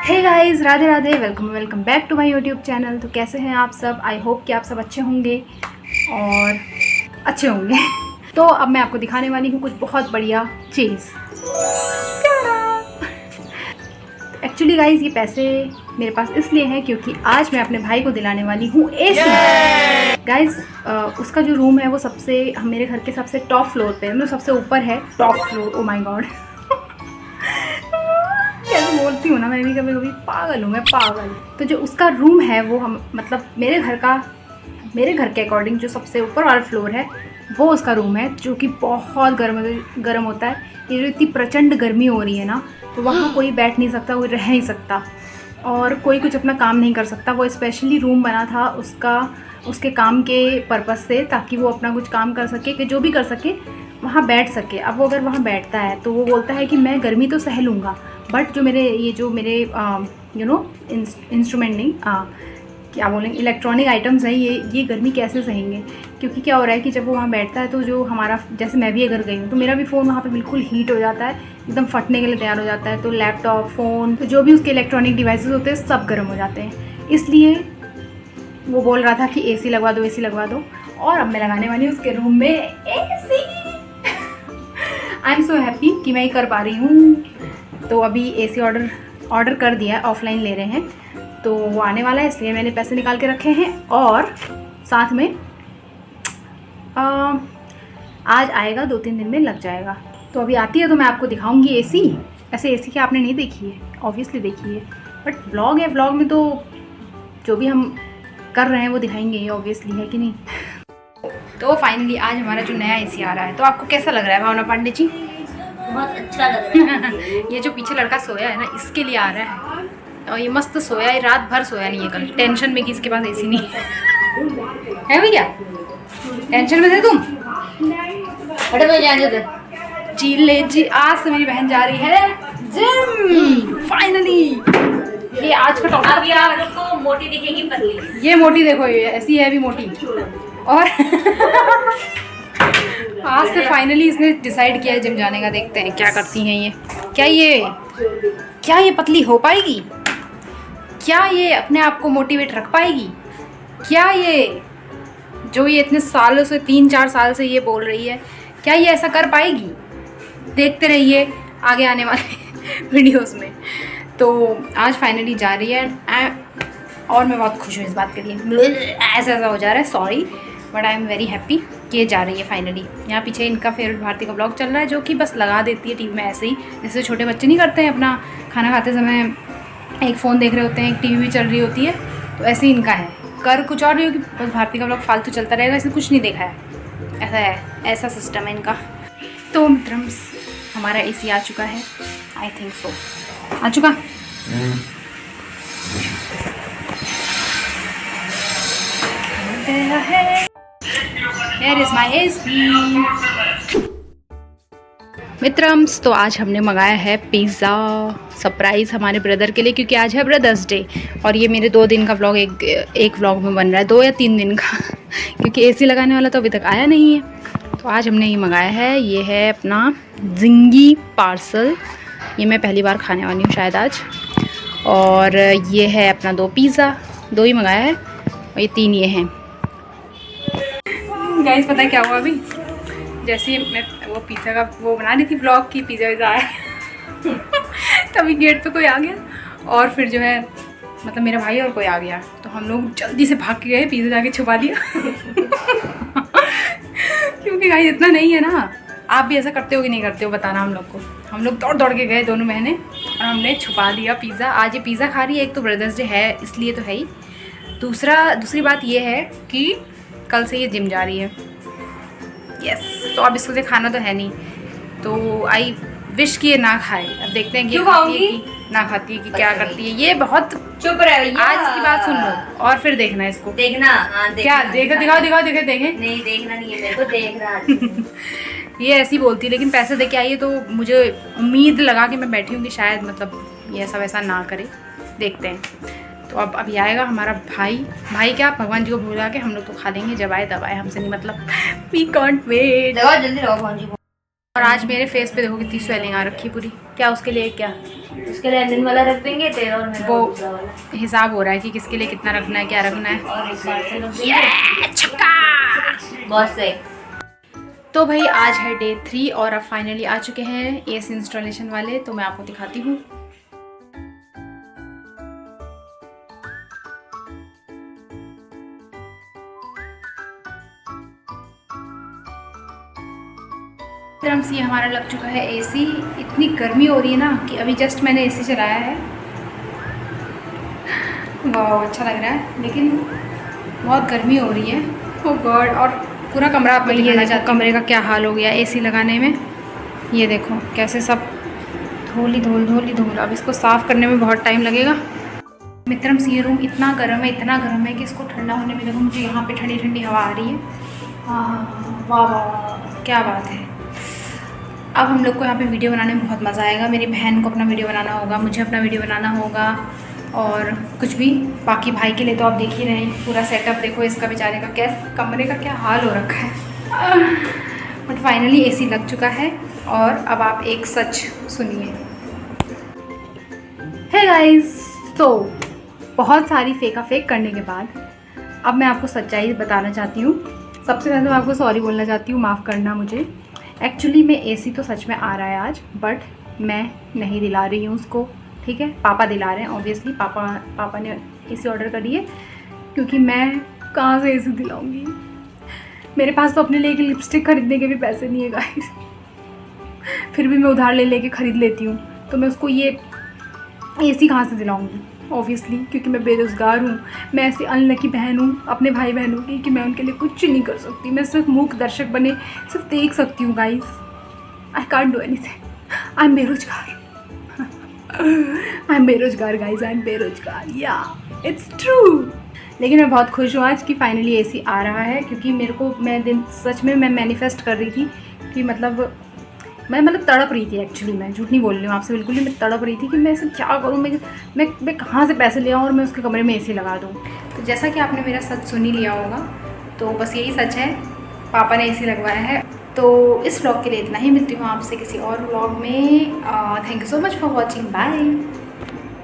Hey guys, Radhe Radhe. Welcome back to my YouTube channel. तो कैसे हैं आप सब? आई होप कि आप सब अच्छे होंगे और अच्छे होंगे। तो अब मैं आपको दिखाने वाली हूँ कुछ बहुत बढ़िया चीज़। एक्चुअली गाइस, ये पैसे मेरे पास इसलिए हैं क्योंकि आज मैं अपने भाई को दिलाने वाली हूँ एसी। गाइस, उसका जो रूम है वो मेरे घर के सबसे टॉप फ्लोर पे, मतलब सबसे ऊपर है, top floor. Oh my God, कैसे बोलती हूँ ना मैं भी, कभी कभी पागल हूँ मैं, पागल। तो जो उसका रूम है वो मतलब मेरे घर के अकॉर्डिंग जो सबसे ऊपर वाला फ्लोर है वो उसका रूम है, जो कि बहुत गर्म होता है। ये जो इतनी प्रचंड गर्मी हो रही है ना, तो वहाँ कोई बैठ नहीं सकता, कोई रह नहीं सकता और कोई कुछ अपना काम नहीं कर सकता। वो स्पेशली रूम बना था उसके काम के पर्पज़ से, ताकि वो अपना कुछ काम कर सके, कि जो भी कर सके वहाँ बैठ सके। अब वो अगर वहाँ बैठता है तो वो बोलता है कि मैं गर्मी तो सह लूँगा, बट जो मेरे इंस्ट्रूमेंट नहीं, क्या बोलेंगे, इलेक्ट्रॉनिक आइटम्स हैं, ये गर्मी कैसे सहेंगे। क्योंकि क्या हो रहा है कि जब वो वहाँ बैठता है तो जो हमारा, जैसे मैं भी अगर गई हूँ तो मेरा भी फ़ोन वहाँ पे बिल्कुल हीट हो जाता है, एकदम फटने के लिए तैयार हो जाता है। तो लैपटॉप, फ़ोन, तो जो भी उसके इलेक्ट्रॉनिक डिवाइसेस होते हैं सब गर्म हो जाते हैं। इसलिए वो बोल रहा था कि एसी लगवा दो, एसी लगवा दो, और अब मैं लगाने वाली हूँ उसके रूम में AC. I am so happy कि मैं ये कर पा रही हूँ। तो अभी एसी ऑर्डर कर दिया है, ऑफलाइन ले रहे हैं, तो वो आने वाला है, इसलिए मैंने पैसे निकाल के रखे हैं। और साथ में आज आएगा, 2-3 दिन में लग जाएगा। तो अभी आती है तो मैं आपको दिखाऊंगी एसी। ऐसे एसी की आपने नहीं देखी है, ऑब्वियसली देखी है, बट व्लॉग है, व्लॉग में तो जो भी हम कर रहे हैं वो दिखाएंगे ही, ऑब्वियसली, है कि नहीं। तो फाइनली आज हमारा जो नया एसी आ रहा है, तो आपको कैसा लग रहा है भावना पांडे जी? बहुत अच्छा लग रहा है। ये जो पीछे लड़का सोया है ना, इसके लिए आ रहा है, और ये मस्त सोया है, रात भर सोया नहीं है कल, टेंशन में कि इसके पास एसी नहीं है भैया। टेंशन में थे तुम? अरे मैं जाने दे। जी ले जी, आज से मेरी बहन जा रही है जिम फाइनली। ये आज का टॉपिक। अब यार तो मोटी दिखेगी पतली। ये मोटी देखो, ये ऐसी है अभी मोटी। और आज से फाइनली इसने डिसाइड किया है जिम जाने का। देखते हैं क्या करती हैं ये। क्या ये पतली हो पाएगी? क्या ये अपने आप को मोटिवेट रख पाएगी? क्या ये जो ये इतने सालों से, 3-4 साल से ये बोल रही है, क्या ये ऐसा कर पाएगी? देखते रहिए आगे आने वाले वीडियोस में। तो आज फाइनली जा रही है, और मैं बहुत खुश हूँ इस बात के लिए। ऐसा हो जा रहा है, sorry, but I am very happy कि ये जा रही है फाइनली। यहाँ पीछे इनका फेवरेट भारती का ब्लॉग चल रहा है, जो कि बस लगा देती है टीवी में ऐसे ही, जैसे छोटे बच्चे नहीं करते हैं, अपना खाना खाते समय एक फ़ोन देख रहे होते हैं, एक टीवी भी चल रही होती है, तो ऐसे ही इनका है। कर कुछ और नहीं होगी, बस भारती का ब्लॉग फालतू चलता रहेगा, इसने कुछ नहीं देखा है, ऐसा है, ऐसा सिस्टम है इनका। तो मित्रम्स, हमारा एसी आ चुका है, आई थिंक सो आ चुका। Here is my AC। मित्रम्स, तो आज हमने मंगाया है पिज़्ज़ा, सरप्राइज़ हमारे ब्रदर के लिए, क्योंकि आज है ब्रदर्स डे। और ये मेरे 2 दिन का व्लॉग एक व्लॉग में बन रहा है, 2 या 3 दिन का, क्योंकि एसी लगाने वाला तो अभी तक आया नहीं है। तो आज हमने ये मंगाया है, ये है अपना जिंगी पार्सल। ये मैं पहली बार खाने वाली हूँ शायद आज। और ये है अपना 2 पिज़्ज़ा, 2 ही मंगाया है, और ये 3 ये हैं। गाइस, पता है क्या हुआ? अभी जैसे मैं वो पिज़्ज़ा का वो बना रही थी व्लॉग की, पिज़्ज़ा आया तभी गेट पे कोई आ गया, और फिर जो है, मतलब मेरा भाई और कोई आ गया, तो हम लोग जल्दी से भाग के गए, पिज़्ज़ा जाके छुपा दिया क्योंकि गाइस इतना नहीं है ना। आप भी ऐसा करते हो कि नहीं करते हो, बताना हम लोग को। हम लोग दौड़ के गए, दोनों बहनें, और हमने छुपा दिया पिज़्ज़ा। आज ये पिज़्ज़ा खा रही है, एक तो ब्रदर्स डे है इसलिए तो है ही, दूसरी बात ये है कि कल से ये जिम जा रही है। यस, तो अब इसको से खाना तो है नहीं, तो आई विश कि ये ना खाए। अब देखते हैं कि ना खाती है कि क्या करती है। ये बहुत चुप रहे, आज इसकी बात सुन लो और फिर देखना इसको। देखना, हाँ, क्या देखो, दिखाओ देखें। नहीं देखना नहीं है मेरे को, देख रहा ये ऐसी बोलती है, लेकिन पैसे दे के आई है, तो मुझे उम्मीद लगा कि मैं बैठी हूँ कि शायद मतलब ये ऐसा वैसा ना करे। देखते हैं। तो अब अभी आएगा हमारा भाई क्या, भगवान जी को भूला के हम लोग तो खा लेंगे, जब आए तब आए, हमसे नहीं मतलब। We can't wait. जल्दी रहो भगवान जी को। और आज मेरे फेस पे देखो कितनी स्वेलिंग आ रखी है पूरी। क्या उसके लिए क्या उसके लिए लंदन वाला रख देंगे, तेरा और मेरा वो दूसरा वाला। हिसाब हो रहा है कि किसके लिए कितना रखना है, क्या रखना है। और एक बार से रख देंगे। छक्का। बहुत सही। तो भाई आज है डे 3 और अब फाइनली आ चुके हैं एसी इंस्टॉलेशन वाले, तो मैं आपको दिखाती हूँ। से हमारा लग चुका है एसी। इतनी गर्मी हो रही है ना कि अभी जस्ट मैंने एसी चलाया है। वाह अच्छा लग रहा है, लेकिन बहुत गर्मी हो रही है। ओह गॉड। और पूरा कमरा आप दिखाना चाहते, कमरे का क्या हाल हो गया एसी लगाने में। ये देखो कैसे सब धूल ही धूल। अब इसको साफ़ करने में बहुत टाइम लगेगा। मित्रम से ये रूम इतना गर्म है कि इसको ठंडा होने में देखो, मुझे यहाँ पे ठंडी ठंडी हवा आ रही है। हाँ वाह वाह क्या बात है। अब हम लोग को यहाँ पे वीडियो बनाने में बहुत मज़ा आएगा। मेरी बहन को अपना वीडियो बनाना होगा, मुझे अपना वीडियो बनाना होगा, और कुछ भी। बाकी भाई के लिए तो आप देख ही रहे हैं पूरा सेटअप। देखो इसका बेचारे का कैसे कमरे का क्या हाल हो रखा है। बट फाइनली एसी लग चुका है। और अब आप एक सच सुनिए। हे गाइस, तो बहुत सारी फेक करने के बाद अब मैं आपको सच्चाई बताना चाहती हूँ। सबसे पहले मैं आपको सॉरी बोलना चाहती हूँ, माफ़ करना मुझे। एक्चुअली में एसी तो सच में आ रहा है आज, बट मैं नहीं दिला रही हूँ उसको, ठीक है। पापा दिला रहे हैं ऑब्वियसली। पापा ने एसी ऑर्डर करी है, क्योंकि मैं कहाँ से एसी दिलाऊंगी। मेरे पास तो अपने लिए लिपस्टिक खरीदने के भी पैसे नहीं है गाइस। फिर भी मैं उधार ले ख़रीद लेती हूँ, तो मैं उसको ये एसी कहाँ से दिलाऊंगी ऑब्वियसली, क्योंकि मैं बेरोज़गार हूँ। मैं ऐसी अनलकी बहन हूँ अपने भाई बहनों की कि मैं उनके लिए कुछ नहीं कर सकती। मैं सिर्फ मूक दर्शक बने सिर्फ देख सकती हूँ guys. I can't do anything. I am बेरोजगार। आई एम बेरोजगार गाइस, आई एम बेरोजगार। या इट्स ट्रू। लेकिन मैं बहुत खुश हूँ आज कि फाइनली एसी आ रहा है, क्योंकि मेरे को सच में मैं मैनिफेस्ट कर रही थी कि मैं तड़प रही थी। एक्चुअली मैं झूठ नहीं बोल रही हूँ आपसे, बिल्कुल ही मैं तड़प रही थी कि मैं इसे क्या करूँ। मैं कहाँ से पैसे ले आऊँ और मैं उसके कमरे में एसी लगा दूँ। तो जैसा कि आपने मेरा सच सुन ही लिया होगा, तो बस यही सच है, पापा ने एसी लगवाया है। तो इस व्लॉग के लिए इतना ही। मिलती हूँ आपसे किसी और व्लॉग में। Thank you so much for watching. Bye.